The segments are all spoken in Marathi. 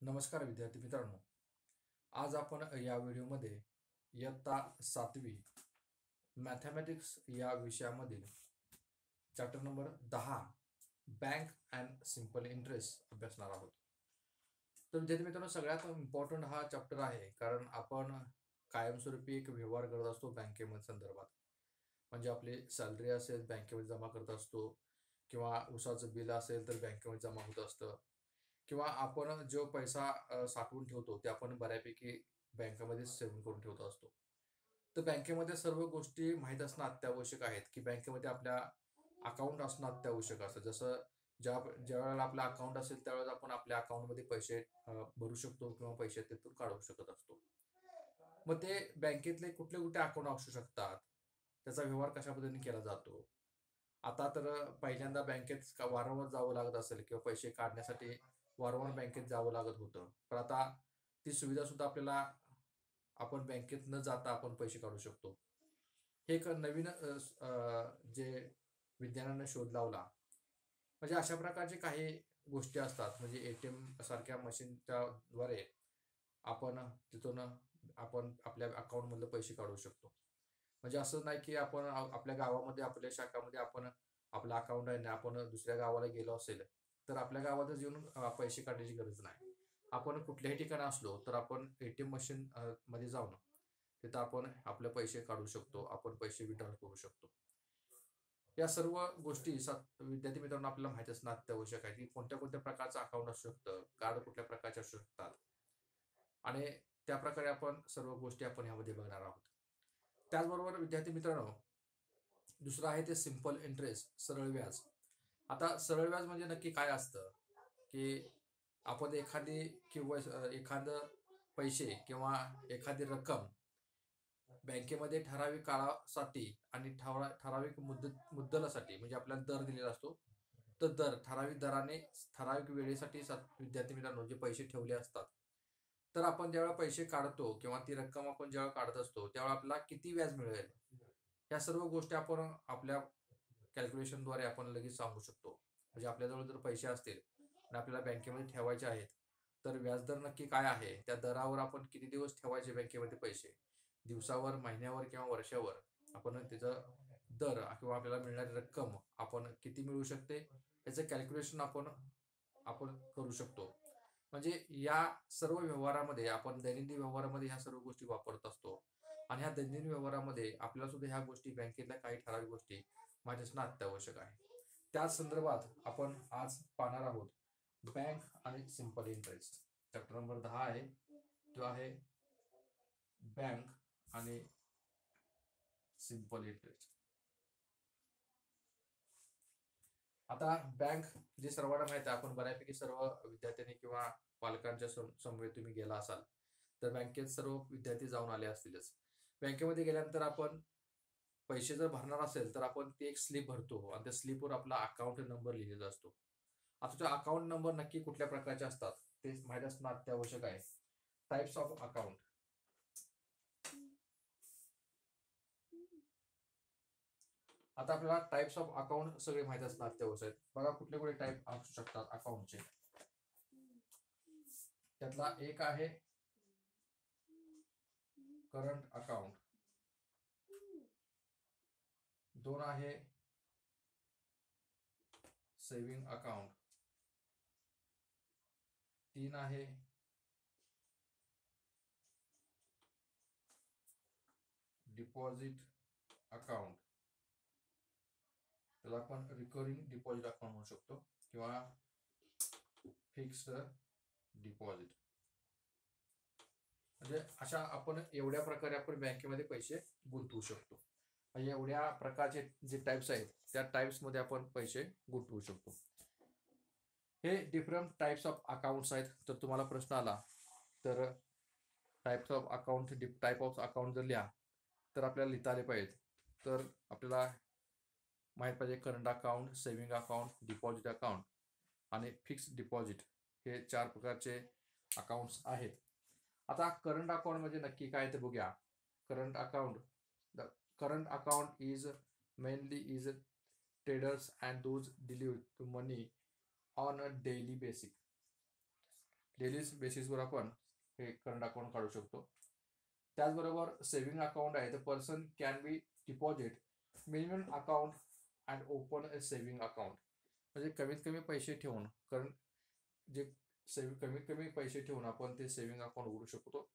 नमस्कार विद्यार्थी मित्रांनो. आज आपण या व्हिडिओमध्ये इयत्ता 7वी मॅथमॅटिक्स या विषयामधील chapter number 10 bank and simple interest अभ्यासणार आहोत. तर विद्यार्थी मित्रांनो, सगळ्यात इम्पॉर्टंट हा चॅप्टर आहे, कारण आपण कायमस्वरूपी एक व्यवहार करत असतो बँकेमध्ये संदर्भात. म्हणजे आपली सॅलरी असेल बँकेमध्ये जमा करत असतो, किंवा उसाचं बिल असेल तर बँकेमध्ये जमा होत असतं, किंवा आपण जो पैसा साठवून ठेवतो ते आपण बऱ्यापैकी बँकेमध्ये सेव्हिंग करून ठेवत असतो. तर बँकेमध्ये सर्व गोष्टी माहीत असणं अत्यावश्यक आहेत, की बँकेमध्ये आपल्या अकाउंट असणं अत्यावश्यक असतं. जसं ज्या वेळेला आपलं अकाउंट असेल त्यावेळेस आपण आपल्या अकाउंटमध्ये पैसे भरू शकतो किंवा पैसे तिथून काढू शकत असतो. मग ते बँकेतले कुठले कुठले अकाउंट असू शकतात, त्याचा व्यवहार कशा पद्धतीने केला जातो. आता तर पहिल्यांदा बँकेत वारंवार जावं लागत असेल, किंवा पैसे काढण्यासाठी वारंवार बँकेत जावं लागत होतं. पण आता ती सुविधा सुद्धा आपल्याला आपण बँकेत न जाता आपण पैसे काढू शकतो. हे एक नवीन जे विज्ञानाने शोध लावला. म्हणजे अशा प्रकारचे काही गोष्टी असतात, म्हणजे एटीएम सारख्या मशीनच्या द्वारे आपण तिथून आपण आपल्या अकाउंट मधले पैसे काढू शकतो. म्हणजे असं नाही की आपण आपल्या गावामध्ये आपल्या शाखामध्ये आपण आपलं अकाउंट आहे ना, आपण दुसऱ्या गावाला गेलो असेल तर आपल्या गावातच येऊन पैसे काढण्याची गरज नाही. आपण कुठल्याही ठिकाणी असलो तर आपण एटीएम मशीन मध्ये जाऊन तिथं आपण आपले पैसे काढू शकतो, आपण पैसे विड्रॉल करू शकतो. या सर्व गोष्टी विद्यार्थी मित्रांनो आपल्याला माहिती असणं अत्यावश्यक आहे, की कोणत्या कोणत्या प्रकारचं अकाउंट असू शकतं, कार्ड कुठल्या प्रकारचे असू शकतात, आणि त्या प्रकारे आपण सर्व गोष्टी आपण यामध्ये बघणार आहोत. त्याचबरोबर विद्यार्थी मित्रांनो, दुसरं आहे ते सिंपल इंटरेस्ट, सरळ व्याज. आता सरळ व्याज म्हणजे नक्की काय असतं, की आपण एखादी किंवा एखादं पैसे किंवा एखादी रक्कम बँकेमध्ये ठराविक काळासाठी आणि ठराविक मुद्दलासाठी, म्हणजे आपल्याला दर दिलेला असतो, तर ठराविक दराने ठराविक वेळेसाठी विद्यार्थी मित्रांनो जे पैसे ठेवले असतात, तर आपण ज्यावेळेला पैसे काढतो किंवा ती रक्कम आपण ज्यावेळेला काढत असतो त्यावेळेला आपल्याला किती व्याज मिळेल, या सर्व गोष्टी आपण आपल्या कॅल्क्युलेशनद्वारे आपण लगेच सांगू शकतो. म्हणजे आपल्याजवळ जर पैसे असतील आणि आपल्याला बँकेमध्ये ठेवायचे आहेत, तर व्याजदर नक्की काय आहे, त्या दरावर आपण किती दिवस ठेवायचे बँकेमध्ये पैसे, दिवसावर, महिन्यावर किंवा वर्षावर, आपण त्याचा दर किंवा आपल्याला मिळणारी रक्कम आपण किती मिळू शकते याचं कॅल्क्युलेशन आपण आपण करू शकतो. म्हणजे या सर्व व्यवहारामध्ये आपण दैनंदिन व्यवहारामध्ये ह्या सर्व गोष्टी वापरत असतो, आणि ह्या दैनंदिन व्यवहारामध्ये आपल्याला सुद्धा ह्या गोष्टी, बँकेतल्या काही ठराविक गोष्टी माहिती असणं अत्यावश्यक आहे. त्याच संदर्भात आपण आज पाहणार आहोत बँक आणि सिंपल इंटरेस्ट. चॅप्टर नंबर 10 आहे, तो आहे बँक आणि सिंपल इंटरेस्ट. आता बँक जे सर्वांना माहिती आहे, आपण बऱ्यापैकी सर्व विद्यार्थ्यांनी किंवा पालकांच्या समवेत तुम्ही गेला असाल तर बँकेत सर्व विद्यार्थी जाऊन आले असतीलच. बँकेमध्ये गेल्यानंतर आपण पैसे जर भरणार असेल तर आपण ते एक स्लिप भरतो, आणि त्या स्लिपवर आपला अकाउंट नंबर लिहिलेला असतो. आता तो अकाउंट नंबर नक्की कुठल्या प्रकारचे असतात ते माहिती असणं अत्यावश्यक आहे. Types of account. आता आपल्याला टाइप्स ऑफ अकाउंट सगळे माहिती असणं अत्यावश्यक आहे. बघा कुठले कुठले टाइप असू शकतात अकाउंटचे. त्यातला एक आहे करंट अकाउंट, दोन आहे सेव्हिंग अकाउंट, तीन आहे डिपॉझिट अकाउंट, त्याला आपण रिकरिंग डिपॉझिट अकाउंट म्हणू शकतो, किंवा फिक्स्ड डिपॉझिट. म्हणजे अशा आपण एवढ्या प्रकारे आपण बँकेमध्ये पैसे गुंतवू शकतो. म्हणजे एवढ्या प्रकारचे जे टाइप्स आहेत त्या टाइप्स मध्ये आपण पैसे गुंतवू शकतो. हे डिफरंट टाइप्स ऑफ अकाउंट्स आहेत. तर तुम्हाला प्रश्न आला तर types of account, type of account जर लिहा तर आपल्याला लिहिता आले पाहिजेत. तर आपल्याला माहित पाहिजे current account, saving account, deposit account आणि फिक्स डिपॉझिट, हे 4 प्रकारचे अकाउंट्स आहेत. आता करंट अकाउंट म्हणजे नक्की काय ते बघूया. Current account, the current account is mainly is traders and those deal to money on a daily basis. Daily बेसिसवर आपण हे करंट अकाउंट काढू शकतो. त्याचबरोबर सेव्हिंग अकाउंट आहे, the person can be deposit minimum account and open a saving account. म्हणजे कमीत कमी पैसे ठेवून, कारण जे कमीत कमी पैसे ठेवून आपण ते सेव्हिंग अकाउंट उघडू शकतो.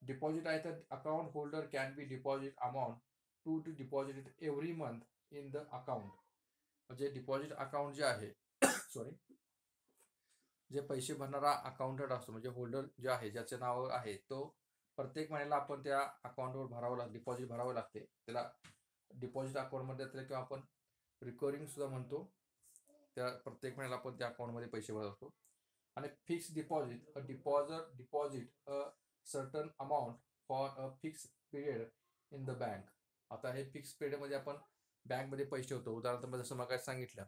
डिपॉझिट आहे तर account holder can be deposit amount to deposit every month in the account. म्हणजे डिपॉझिट अकाउंट जे आहे सॉरी जे पैसे भरणारा अकाउंटंट असतो, म्हणजे होल्डर जे आहे ज्याचे नाव आहे, तो प्रत्येक महिन्याला आपण त्या अकाउंटवर भरावं लागते, डिपॉझिट भरावं लागते. त्याला डिपॉझिट अकाउंटमध्ये त्याला किंवा आपण रिकरिंग सुद्धा म्हणतो. त्या प्रत्येक महिन्याला आपण त्या अकाउंटमध्ये पैसे भरत असतो. आणि fix deposit deposit a certain amount for a fix period in the bank. आता हे फिक्स पिरियडमध्ये आपण बँकमध्ये पैसे ठेवतो. उदाहरणार्थ जसं मग सांगितलं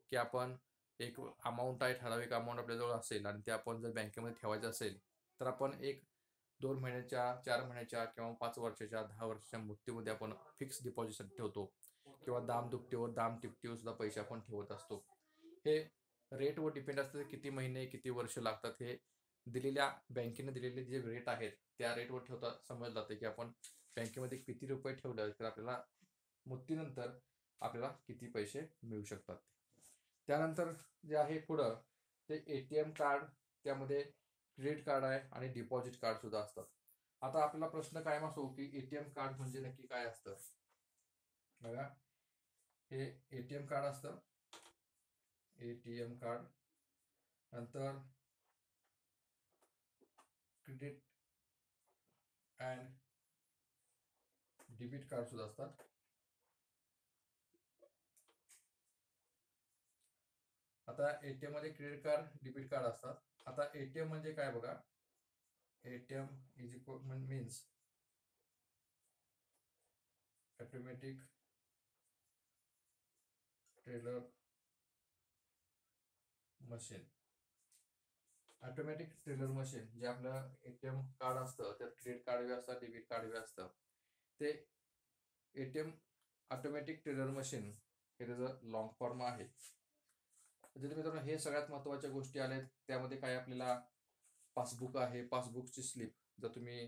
की आपण एक अमाऊंट आहे, ठराविक अमाऊंट आपल्याजवळ असेल आणि ते आपण जर बँकेमध्ये ठेवायचं असेल तर आपण 1-2 महिन्याच्या, 4 महिन्याच्या किंवा 5 वर्षाच्या, 10 वर्षाच्या मुदतीमध्ये आपण फिक्स डिपॉझिटसाठी ठेवतो. किंवा दाम टिपटीवर सुद्धा पैसे आपण ठेवत असतो. हे रेटवर डिपेंड असतं, किती महिने किती वर्ष लागतात. हे दिलेल्या बँकेने दिलेले जे रेट आहेत त्या रेटवर ठेवता समजलं जातं की आपण बँकेमध्ये किती रुपये ठेवले तर आपल्याला मुदतीनंतर आपल्याला किती पैसे मिळू शकतात. त्यानंतर जे आहे पुढं ते ATM कार्ड, त्यामध्ये क्रेडिट कार्ड आहे आणि डिपॉझिट कार्ड सुद्धा असतात. आता आपल्याला प्रश्न कायम असो की ATM कार्ड म्हणजे नक्की काय असतं. बघा, हे ATM कार्ड असतं. ATM कार्ड नंतर क्रेडिट अँड डेबिट कार्ड सुद्धा असतात. आता ATM मध्ये क्रेडिट कार्ड, डेबिट कार्ड असतात. आता ATM म्हणजे काय बघा, ATM is equal means automatic teller machine. Automatic teller machine जे आपलं ATM कार्ड असतं, त्यात क्रेडिट कार्ड बी असतं, डेबिट कार्ड बी असतं. ते ATM ऑटोमॅटिक टेलर मशीन हे त्याचं लॉंग फॉर्म आहे. म्हणजे मित्रांनो हे सगळ्यात महत्त्वाच्या गोष्टी आल्यात. त्यामध्ये काय आपल्याला पासबुक आहे, पासबुकची स्लिप. जर तुम्ही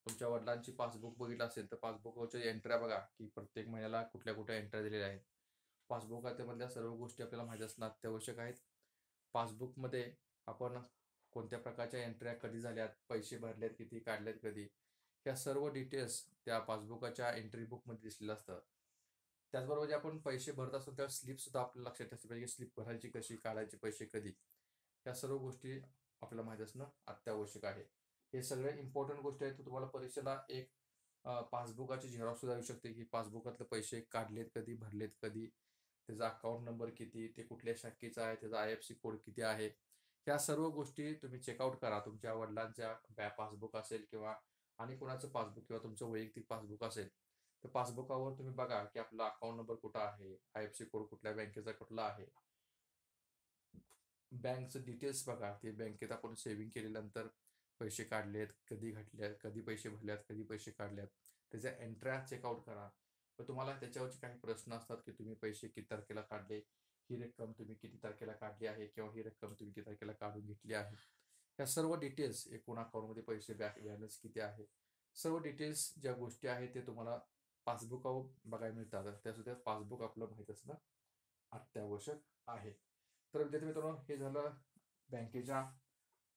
तुमच्या वडिलांची पासबुक बघितलं असेल तर पासबुकवरच्या एंट्र्या बघा की प्रत्येक महिन्याला कुठल्या कुठल्या एंट्र्या दिलेल्या आहेत. पासबुकामधल्या सर्व गोष्टी आपल्याला माहिती असणं अत्यावश्यक आहेत. पासबुकमध्ये आपण कोणत्या प्रकारच्या एंट्र्या कधी झाल्यात, पैसे भरलेत किती, काढलेत कधी, ह्या सर्व डिटेल्स त्या पासबुकाच्या एंट्री बुकमध्ये दिसलेलं असतं. त्याचबरोबर जे आपण पैसे भरत असतो त्या स्लिप सुद्धा आपल्याला लक्षात ठेवायची पाहिजे, स्लिप भरायची कशी, काढायचे पैसे कधी, या सर्व गोष्टी आपल्याला माहिती असणं अत्यावश्यक आहे. हे सगळे इम्पॉर्टंट गोष्टी आहेत. तुम्हाला परीक्षेला एक पासबुकाची झेरॉक्स सुद्धा येऊ शकते की पासबुकातले पैसे काढलेत कधी, भरलेत कधी, त्याचा अकाउंट नंबर किती, ते कुठल्या शाखेचा आहे, त्याचा IFSC कोड किती आहे, ह्या सर्व गोष्टी तुम्ही चेकआउट करा. तुमच्या वडिलांच्या पासबुक असेल किंवा आणि कोणाचं पासबुक किंवा तुमचं वैयक्तिक पासबुक असेल तर पासबुकावर तुम्ही बघा की आपला अकाउंट नंबर कुठं आहे, IFSC कोड कुठल्या बँकेचा कुठला आहे, बँकचं डिटेल्स बघा, ते बँकेत आपण सेव्हिंग केल्यानंतर पैसे काढलेत कधी, घातल्यात कधी, पैसे भरल्यात कधी, पैसे काढल्यात, त्याच्या एंट्र्या चेकआउट करा. तर तुम्हाला त्याच्यावरचे काही प्रश्न असतात की तुम्ही पैसे किती तारखेला काढले, ही रक्कम तुम्ही किती तारखेला काढली आहे किंवा ही रक्कम तुम्ही किती तारखेला काढून घेतली आहे, या सर्व डिटेल्स, एकूण अकाउंटमध्ये पैसे बॅलन्स किती आहे, सर्व डिटेल्स ज्या गोष्टी आहेत ते तुम्हाला पासबुकावर बघायला मिळतात. त्यासुद्धा पासबुक आपलं माहीत असणं अत्यावश्यक आहे. तर विद्यार्थी मित्रांनो हे झालं बँकेच्या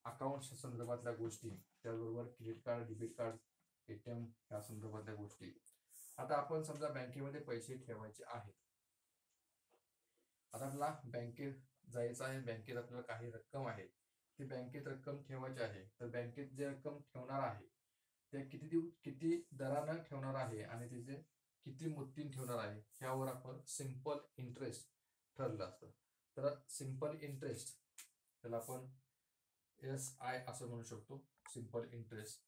अकाउंट संदर्भातल्या गोष्टी, त्याचबरोबर credit card, debit card, ATM या संदर्भातल्या गोष्टी. आता आपण समजा बँकेमध्ये पैसे ठेवायचे आहेत. आता आपल्याला बँकेत जायचं आहे, बँकेत आपल्याला काही रक्कम आहे, ती बँकेत रक्कम ठेवायची आहे. तर बँकेत जे रक्कम ठेवणार आहे ते किती दरानं ठेवणार आहे आणि त्याचे किती मुदतीने ठेवणार आहे ह्यावर आपण सिंपल इंटरेस्ट ठरलं असतं. तर सिंपल इंटरेस्ट त्याला आपण SI असं म्हणू शकतो, सिंपल इंटरेस्ट.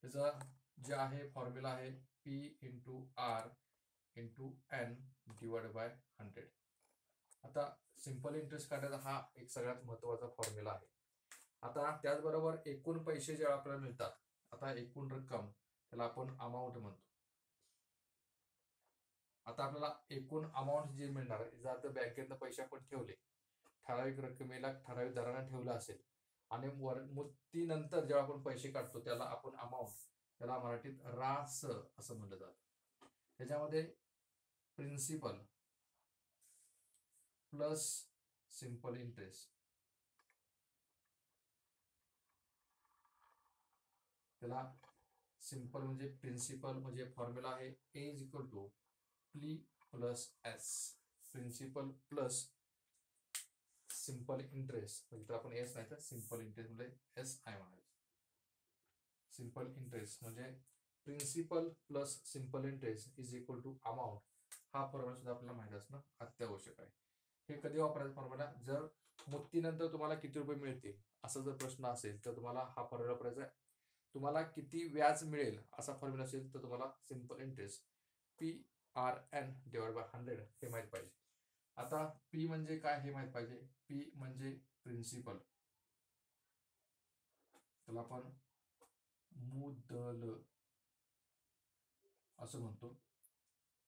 त्याचा जे आहे फॉर्म्युला आहे P×R×N/100. आता सिंपल इंटरेस्ट काढायचा हा एक सगळ्यात महत्त्वाचा फॉर्म्युला आहे. आता त्याचबरोबर एकूण पैसे जे आपल्याला मिळतात, आता एकूण रक्कम त्याला आपण अमाऊंट म्हणतो. आता आपल्याला एकूण अमाऊंट जे मिळणार, जर बँकेतनं पैसे आपण ठेवले, ठराविक रकमेला ठराविक दराने ठेवलं असेल आणि मुक्तीनंतर जेव्हा आपण पैसे काढतो त्याला आपण अमाऊंट, त्याला मराठीत रास असं म्हणलं जातं. त्याच्यामध्ये प्रिन्सिपल प्लस सिंपल इंटरेस्ट, त्याला सिंपल म्हणजे प्रिन्सिपल म्हणजे फॉर्म्युला आहे A is equal to P plus S. Principal plus simple interest म्हणजे आपण एस नाही तर सिंपल इंटरेस्ट म्हणजे एस आय म्हणायचं. सिंपल इंटरेस्ट म्हणजे principal plus simple interest is equal to amount. हा फॉर्म्युला सुद्धा आपल्याला माहित असणं अत्यावश्यक आहे. हे कधी वापरायचा फॉर्म्युला, जर मुक्तीनंतर तुम्हाला किती रुपये मिळतील असा जर प्रश्न असेल तर तुम्हाला हा फॉर्म्युला वापरायचा आहे. तुम्हाला किती व्याज मिळेल असा फॉर्म्युला असेल तर तुम्हाला सिंपल इंटरेस्ट PRN/100 हे माहित पाहिजे. आता पी म्हणजे काय हे माहित पाहिजे. पी म्हणजे प्रिन्सिपल, त्याला आपण मुद्दल असं म्हणतो.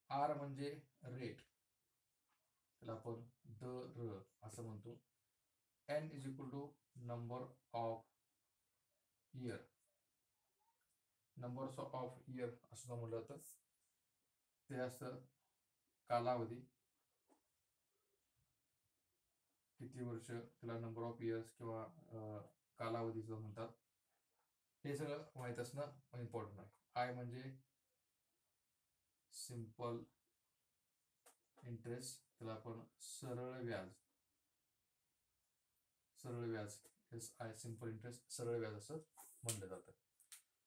आर म्हणजे रेट, त्याला आपण दर असं म्हणतो. N is equal to number of year, numbers of year असं म्हटलं जातं. ते असतं कालावधी, किती वर्ष, त्याला नंबर ऑफ इयर्स किंवा कालावधी सुद्धा म्हणतात. हे सगळं माहित असणं इम्पॉर्टंट आहे. आय म्हणजे सिंपल इंटरेस्ट, त्याला आपण सरळ व्याज, सरळ व्याज एस आय सिंपल इंटरेस्ट सरळ व्याज असं म्हणलं जातं.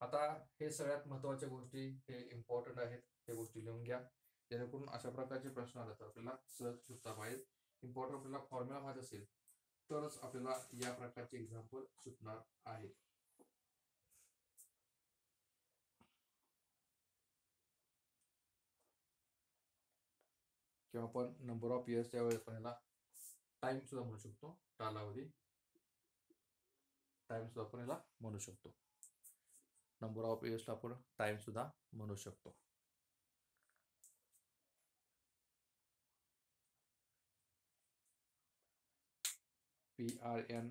आता हे सगळ्यात महत्वाच्या गोष्टी, हे इम्पॉर्टंट आहेत, हे गोष्टी लिहून घ्या जेणेकरून अशा प्रकारचे प्रश्न आले तर आपल्याला सहज सुटता पाहिजे. इम्पॉर्टंट आपल्याला फॉर्म्युला माहित असेल तरच आपल्याला या प्रकारचे एक्झाम्पल सुटणार आहेत. किंवा आपण नंबर ऑफ इयर्स त्यावेळेस आपण याला टाइम सुद्धा म्हणू शकतो, कालावधी टाइम सुद्धा आपण याला म्हणू शकतो. नंबर ऑफ इयर्सला आपण टाइम सुद्धा म्हणू शकतो. PRN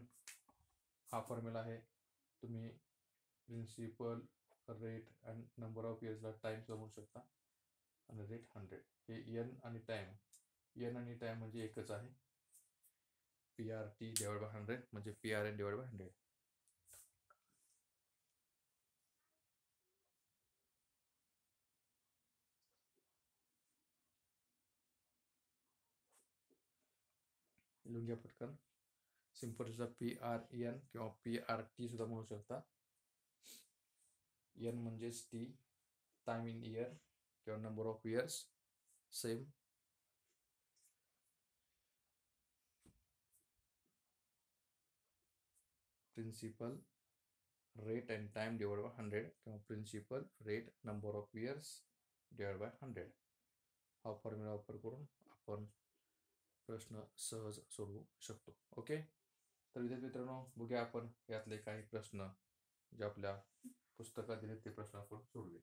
हा फॉर्म्युला आहे. तुम्ही principal, rate and number of इयर्सला टाइम सुद्धा म्हणू शकता. आणि रेट 100 हे एन आणि टाइम, एन आणि टाइम म्हणजे एकच आहे. PRT/100 म्हणजे PRN/100. लिहून घ्या पटकन. सिंपल सुद्धा PRN किंवा PRT सुद्धा म्हणू शकता. एन म्हणजेच टी, टाइम इन इयर किंवा number of years same. Principal rate and time divide by 100 किंवा principal rate number of years divide by 100 हा फॉर्म्युला वापर करून आपण प्रश्न सहज सोडवू शकतो. ओके, तर विद्यार्थी मित्रांनो, बघूया आपण यातले काही प्रश्न जे आपल्या पुस्तकात दिले ते प्रश्न आपण सोडवे.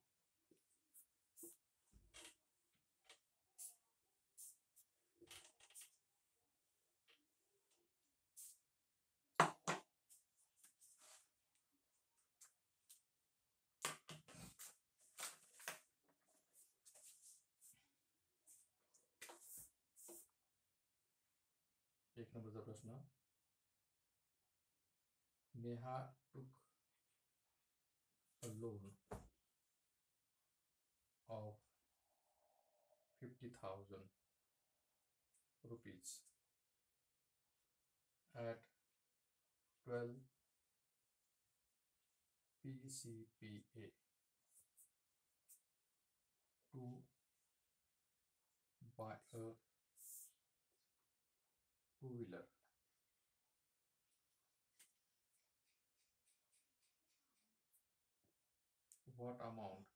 एक नंबरचा प्रश्न. Neha took a loan of 50,000 rupees at 12 PCPA to buy a two-wheeler. What amount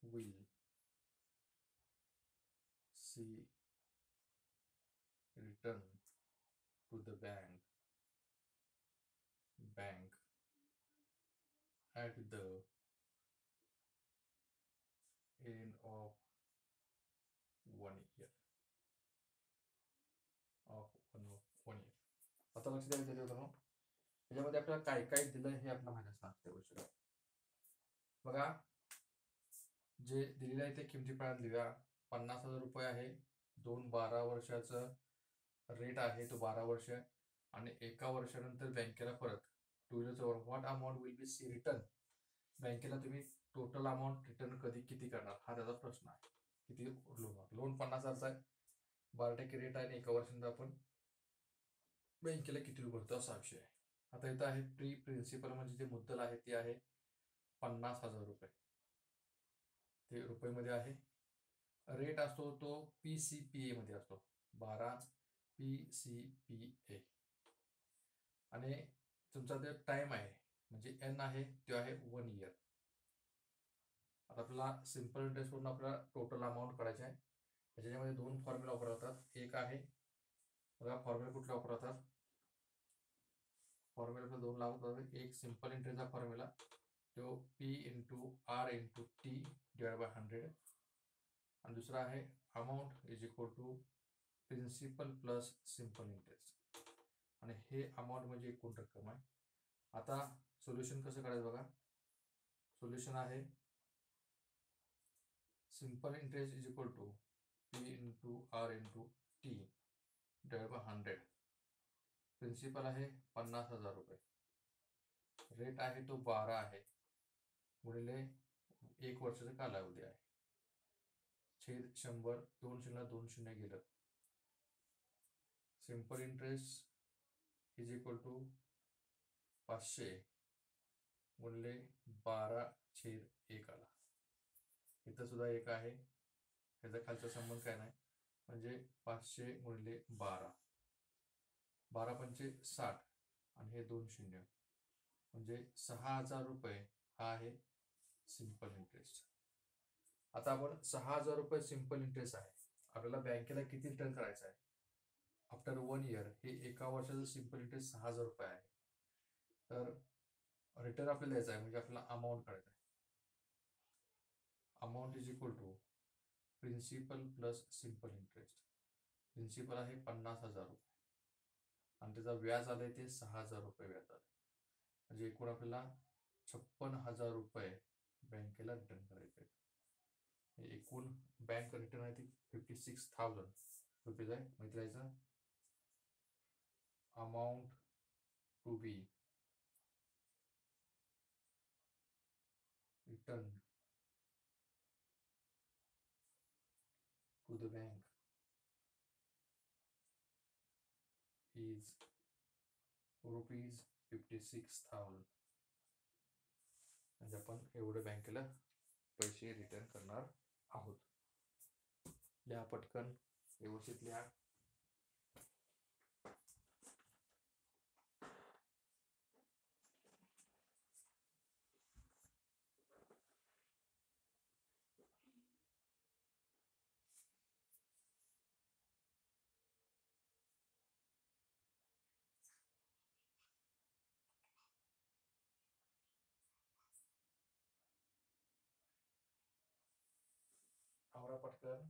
will she return to the bank at the end of 1 year? Of 1 year. आता लक्ष द्यायला दिलं होतं. त्याच्यामध्ये आपल्याला काय काय दिलं हे आपल्याला माहिती असणार त्या गोष्टी. बघा, जे दिलेलं आहे ते किमती प्रमाणे लिहूया. 50,000 रुपये आहे. 12 वर्षाचं रेट आहे, तो 12 वर्ष, आणि 1 वर्षानंतर बँकेला परत 2 years over what amount will be see return. बँकेला तुम्ही टोटल अमाऊंट रिटर्न कधी करणार हा त्याचा प्रश्न आहे. किती लोन 50,000चा आहे, 12% रेट आहे, आणि 1 वर्षानंतर आपण बँकेला किती भरतो असा विषय आहे. आता इथं आहे प्री प्रिन्सिपल म्हणजे जे मुद्दल आहे ते आहे 50,000 रुपये, ते रुपयेमध्ये आहे. रेट असतो तो PCPA मध्ये असतो, 12 PCPA. आणि तुमचा जो टाइम आहे म्हणजे N आहे तो आहे 1 year. आता आपल्याला सिम्पल इंटरेस्ट वरून आपल्याला टोटल अमाऊंट काढायचे आहे. त्याच्यामध्ये 2 फॉर्म्युला वापरतात. एक आहे बघा, फॉर्म्युला कुठला वापरतात, फॉर्म्युला 2 लागतात. एक सिम्पल इंटरेस्टचा फॉर्म्युला तो P × R × T / 100, आणि दुसरा आहे amount is equal to principal plus simple interest, आणि हे अमाऊंट म्हणजे एकूण रक्कम आहे. आता सोल्युशन कसं काढायचं बघा, सोल्युशन आहे simple interest is equal to P × R × T / 100. Principal आहे 50,000 रुपये, रेट आहे तो 12 आहे, गुणिले 1 वर्षाचा कालावधी आहे, छेद 100, 2 शून्य 2 शून्य गेलं. Simple interest is equal to 500 गुणिले 12/1 आला. इथं सुद्धा 1 आहे, ह्याचा खालचा संबंध काय नाही, म्हणजे 500 गुणिले 12, 12 पंचे 60, आणि हे 2 शून्य, म्हणजे 6,000 रुपये हा आहे सिम्पल इंटरेस्ट. आता आपण 6,000 रुपये सिम्पल इंटरेस्ट आहे, आपल्याला बँकेला किती रिटर्न करायचं आहे आफ्टर 1 year. हे 1 वर्षाचं सिम्पल इंटरेस्ट 6,000 रुपये आहे. तर रिटर्न आपल्याला द्यायचं आहे म्हणजे आपल्याला अमाऊंट काढायचं आहे. Amount is equal to principal plus simple interest. Principal आहे 50,000 रुपये, आणि त्याचा व्याज आलंय ते 6,000 रुपये व्याज आले, म्हणजे एकूण आपल्याला 56,000 रुपये बँकेला रिटर्न करायचे. एकूण बँक रिटर्न आहे ती 56,000 रुपीज आहे. माहिती राहायचं amount to be return to the bank is ₹56,000. म्हणजे आपण एवढे बँकेला पैसे रिटर्न करणार आहोत. लिहा पटकन, व्यवस्थित लिहा. आवरा पटकन.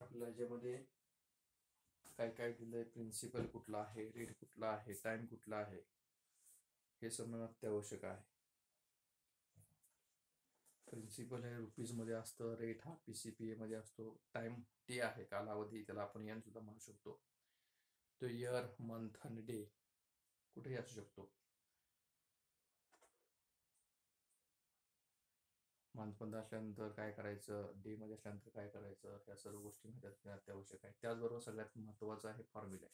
आपल्याला याच्यामध्ये काय काय दिलंय, प्रिन्सिपल कुठला आहे, रेट कुठला आहे, टाइम कुठला आहे, हे समजणं अत्यावश्यक आहे. प्रिन्सिपल हे रुपीज मध्ये असतं, रेट हा PCPA मध्ये असतो, टाइम T आहे, कालावधी, त्याला आपण N सुद्धा म्हणू शकतो. तो इयर, मंथ आणि डे कुठेही असू शकतो. मंथमध्ये असल्यानंतर काय करायचं, डे मध्ये असल्यानंतर काय करायचं, या सर्व गोष्टी माहिती अत्यावश्यक आहे. त्याचबरोबर सगळ्यात महत्त्वाचं आहे फॉर्म्युले.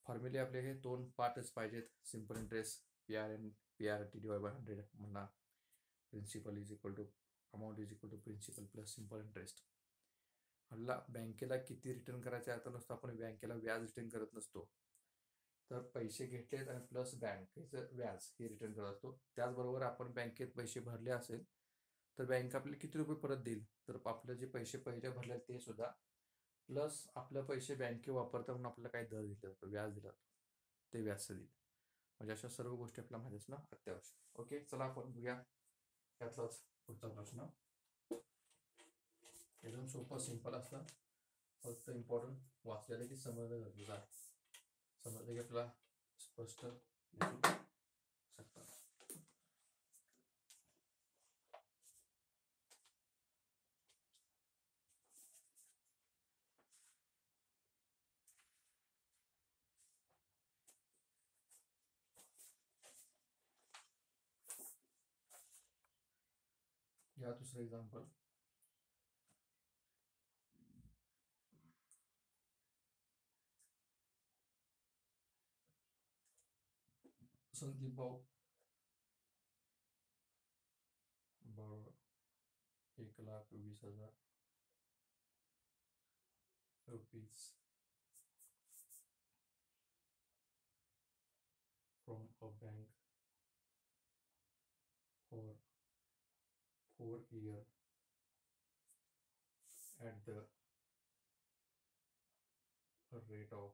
फॉर्म्युले आपले हे 2 पार्टच पाहिजेत. सिम्पल इंटरेस्ट PRT / 100 म्हणा, principal is equal to amount is equal to principal plus simple interest. आपल्याला बँकेला किती रिटर्न करायचं आहे, आता नसतो आपण बँकेला व्याज रिटर्न करत नसतो, तर पैसे घेतलेत आणि प्लस बँकेचं व्याज हे रिटर्न करत असतो. त्याचबरोबर आपण बँकेत पैसे भरले असेल तर बँक आपल्याला किती रुपये परत देईल, तर आपले जे पैसे पहिले भरले ते सुद्धा प्लस आपले पैसे बँके वापरता म्हणून आपल्याला काही दर दिला जातो, व्याज दिला जातो, ते व्याज देईल. म्हणजे अशा सर्व गोष्टी आपल्याला माहिती असणं अत्यावश्यक. ओके, चला आपण बघूया त्यातलाच पुढचा प्रश्न. एकदम सोपं सिंपल असतं, फक्त इम्पॉर्टंट वाचलेलं की समजलं गरजेचं आहे. समजलं की आपल्याला स्पष्ट दिसू शकतं. या दुसरं एक्झाम्पल. संदीप भाऊ 1,20,000 rupees from a bank for 4 years at the rate of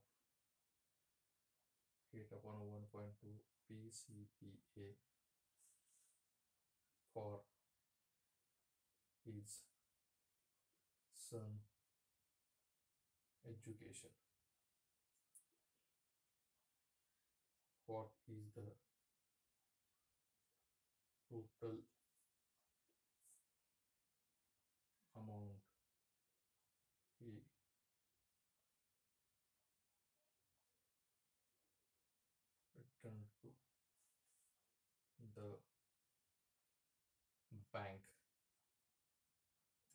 8/1.2 PCPA for his son education. What is the total amount he returned to the bank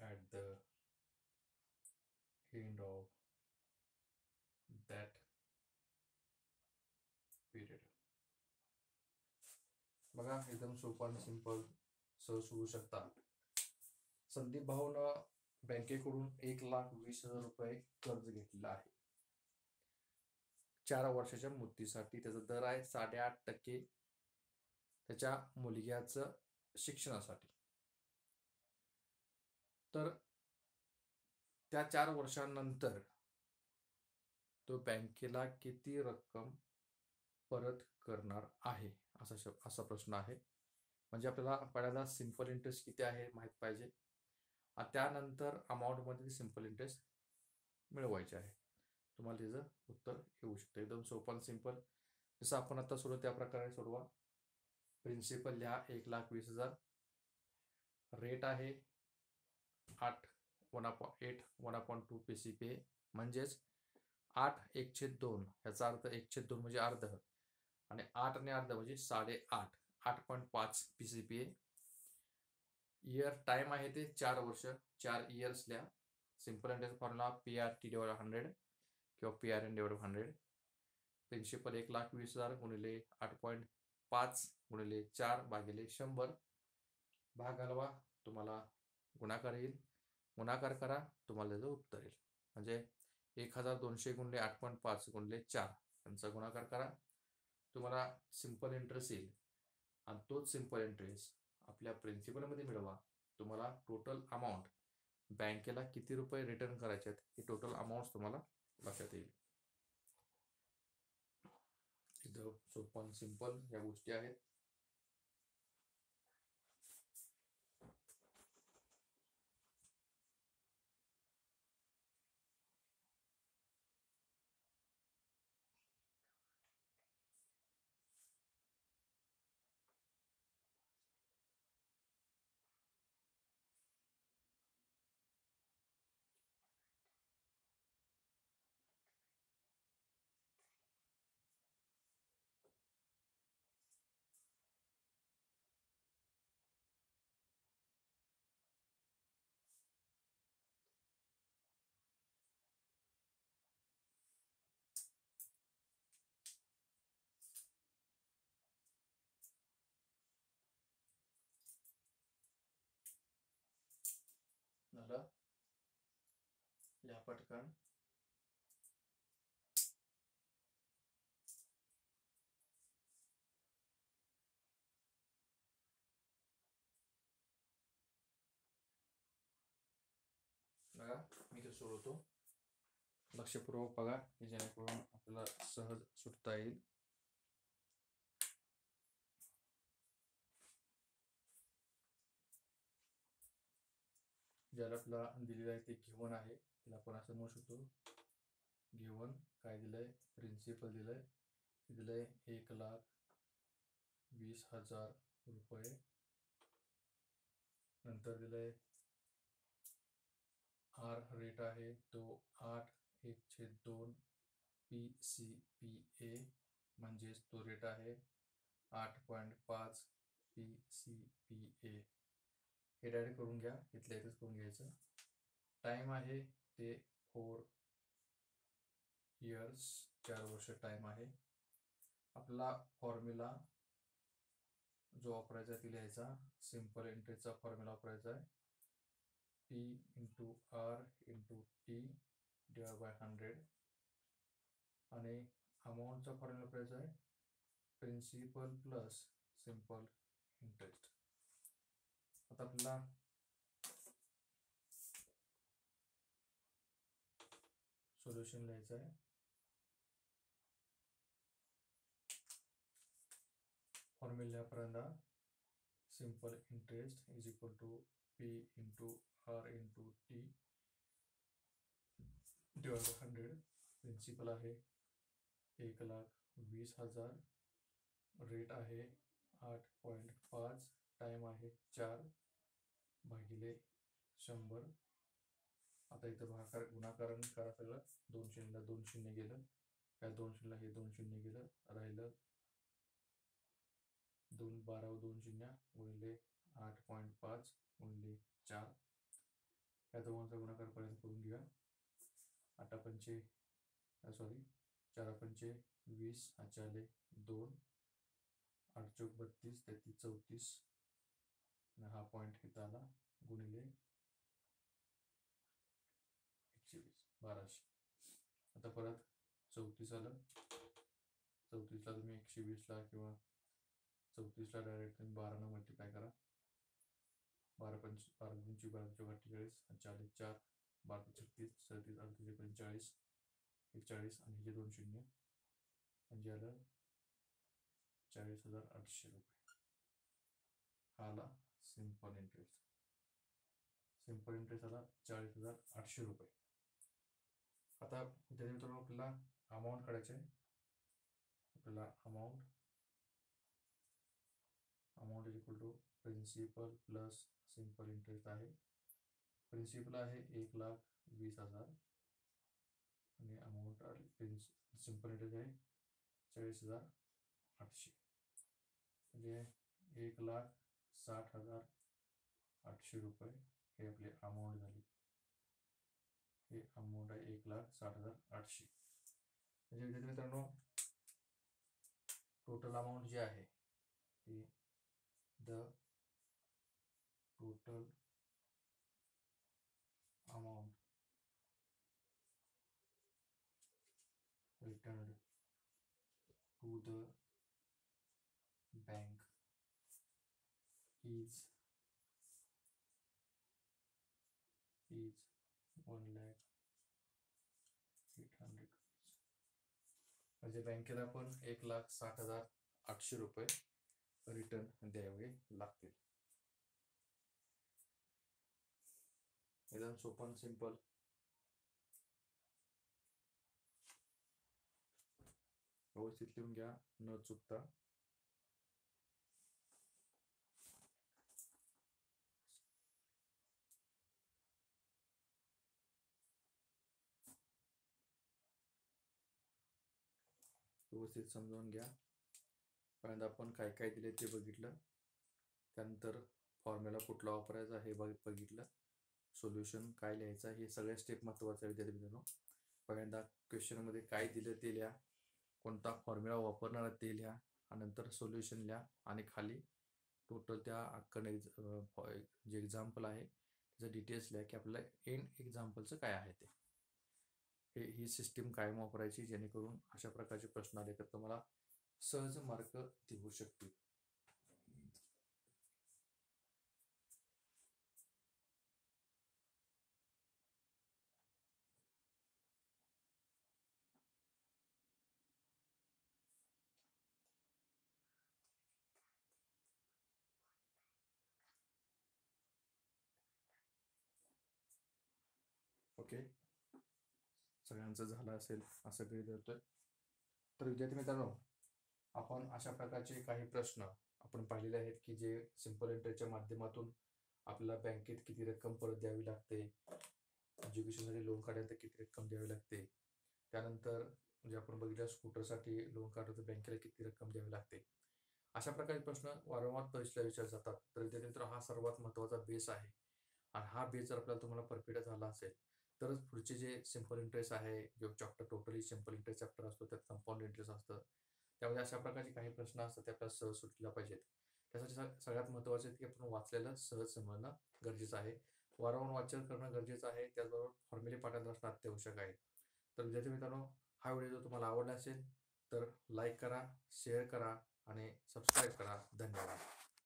at the end of that period? बघा, एकदम सोपा आणि सिंपल सहज सोडू शकता. संदीप भाऊनं बँकेकडून 1,20,000 रुपये कर्ज घेतलेलं आहे 4 वर्षाच्या मुदतीसाठी. त्याचा दर आहे 8.5% त्याच्या मुलग्याचं शिक्षणासाठी. तर त्या 4 वर्षांनंतर तो बँकेला किती रक्कम परत करणार आहे, असा प्रश्न आहे. म्हणजे आपल्याला पहिल्यांदा सिंपल इंटरेस्ट किती आहे माहीत पाहिजे, आणि त्यानंतर अमाऊंटमध्ये सिंपल इंटरेस्ट मिळवायचे आहे. तुम्हाला त्याचं उत्तर येऊ शकतं. एकदम सोपं आणि सिंपल, जसं आपण आता सोडवू त्या प्रकारे सोडवा. प्रिन्सिपल लिहा 1,20,000, रेट आहे 1/2 PCPA, म्हणजेच 8/2. ह्याचा अर्थ 1/2 म्हणजे अर्ध, आणि 8 आणि अर्ध म्हणजे 8.5, 8.5 PCPA. इयर टाइम आहे ते 4 वर्ष, 4 इयर्स लिहा. सिंपल इंटरेस्ट फॉर्म्युला PRT/100 किंवा PRN/100. प्रिन्सिपल 1,20,000 गुणिले 8.5 गुणिले 4 भागिले 100. भाग घालवा, तुम्हाला गुणाकार येईल. गुणाकार करा, तुम्हाला त्याचं उत्तर येईल. म्हणजे 1,200 गुणिले 8.5 गुणिले 4 यांचा गुणाकार करा, तुम्हाला सिंपल इंटरेस्ट येईल. आणि तोच सिंपल इंटरेस्ट आपल्या प्रिन्सिपलमध्ये मिळवा. तुम्हाला टोटल अमाऊंट बँकेला किती रुपये रिटर्न करायचे आहेत हे टोटल अमाऊंट तुम्हाला लक्षात येईल. इथं सोपं सिंपल या गोष्टी आहेत. झालं, या पटकन. इथे सोडवतो. लक्षपूर्वक बघा की जेणेकरून आपल्याला सहज सुटता येईल. ज्याला आपल्याला दिलेलं आहे ते घेऊन आहे, त्याला आपण असं म्हणू शकतो घेऊन. काय दिलंय? प्रिन्सिपल दिलंय. दिलंय 1,20,000 रुपये. नंतर दिलंय आर रेट आहे तो 8/1/2 PCPA, म्हणजेच तो रेट आहे 8.5 PCPA. हे डायरेक्ट करून घ्या, इथल्या इथेच करून घ्यायचं. टाइम आहे ते 4 इयर्स, 4 वर्ष टाइम आहे. आपला फॉर्म्युला जो वापरायचा आहे ती लिहायचा. सिंपल इंटरेस्टचा फॉर्म्युला वापरायचा आहे P into R into T divide by 100. आणि अमाऊंटचा फॉर्म्युला वापरायचा आहे प्रिन्सिपल प्लस सिंपल इंटरेस्ट. आता आपल्याला सोल्युशन लिहायचं आहे. फॉर्म्युल्यापर्यंत simple interest is equal to P into R into T divide by 100. Principal आहे 1,20,000, रेट आहे 8.5, टाइम आहे 4 भागिले 100. आता इथं गुणाकारण करा सगळं. 2 शून्यला 2 शून्य गेलं, या 2 शून्यला हे 2 शून्य गेलं, राहिलं 2 12 2 शून्य गुणिले 8.5 गुणिले 4. या दोघांचा गुणाकार पर्यंत करून घ्या. 4 पंचे 20, 2, 8 चौक 32, 33 34, हा पॉइंट इथं आला, गुणिले 120 1200. आता परत 34 आलं. 34ला तुम्ही 120ला किंवा 34ला डायरेक्ट तुम्ही 12 ने मल्टिप्लाय करा. 12 पंच 12 पंची 12 चौक 48, 40 4, 12 36 37 38 45 41 आणि हे 2 शून्य म्हणजे आलं 40,800 रुपये. हा आला सिंपल इंटरेस्ट. सिंपल इंटरेस्ट आला 40,800 रुपये. आता विद्यार्थी मित्रांनो आपल्याला अमाऊंट काढायचे आहे. आपल्याला amount is equal to principal plus simple interest आहे. प्रिन्सिपल आहे 1,20,000 आणि अमाऊंट सिंपल इंटरेस्ट आहे 40,800, म्हणजे 1,60,800 रुपये हे आपले अमाऊंट झाली. हे अमाऊंट आहे 1,60,800. म्हणजे विद्यार्थी मित्रांनो टोटल अमाऊंट जी आहे ती the total amount returned to the bank is 1,08,000 rupees. म्हणजे बँकेला पण 1,60,800 रुपये रिटर्न द्यावे लागतील. एकदम सोपं सिंपल. व्यवस्थित लिहून घ्या न चुकता. व्यवस्थित समजावून घ्या. पहिल्यांदा आपण काय काय दिले ते बघितलं, त्यानंतर फॉर्म्युला कुठला वापरायचा हे बघितलं, सोल्युशन काय लिहायचं हे सगळे स्टेप महत्त्वाचे आहे विद्यार्थी मित्रांनो. पहिल्यांदा क्वेश्चनमध्ये काय दिलं ते लिहा, कोणता फॉर्म्युला वापरणार ते लिहा, आणि नंतर सोल्युशन लिहा, आणि खाली टोटल त्या जे एक्झाम्पल आहे त्याचं डिटेल्स लिहा की आपल्याला एंड एक्झाम्पलचं काय आहे ते. ही सिस्टीम कायम वापरायची जेणेकरून अशा प्रकारचे प्रश्न आले तर तुम्हाला सहज मार्क देऊ शकतील. ओके, सगळ्यांचं झालं असेल असं गृहीत धरतोय. तर विद्यार्थी मित्रांनो, आपण अशा प्रकारचे काही प्रश्न आपण पाहिलेले आहेत की जे सिंपल इंटरेस्टच्या माध्यमातून आपल्याला बँकेत किती रक्कम परत द्यावी लागते, एज्युकेशनसाठी लोन काढायला किती रक्कम द्यावी लागते, त्यानंतर म्हणजे आपण बघितलं स्कूटरसाठी लोन काढलं तर बँकेला किती रक्कम द्यावी लागते. अशा प्रकारचे प्रश्न वारंवार परीक्षेला विचारले जातात. तर विद्यार्थी मित्र, हा सर्वात महत्त्वाचा बेस आहे आणि हा बेस जर आपल्याला तुम्हाला परफेक्ट झाला असेल तरच पुढचे जे सिंपल इंटरेस्ट आहे, जो chapter totally simple interest chapter असतो त्यात कंपाऊंड इंटरेस्ट असतं, त्यामध्ये अशा प्रकारचे काही प्रश्न असतात ते आपल्याला सहज सुटला पाहिजेत. त्यासाठी सगळ्यात महत्त्वाचे की आपण वाचलेलं सहज समजणं गरजेचं आहे, वारंवार वाचन करणं गरजेचं आहे, त्याचबरोबर फॉर्म्युले पाठांतर असणं अत्यावश्यक आहे. तर विद्यार्थी मित्रांनो, हा व्हिडिओ जर तुम्हाला आवडला असेल तर लाईक करा, शेअर करा आणि सबस्क्राईब करा. धन्यवाद.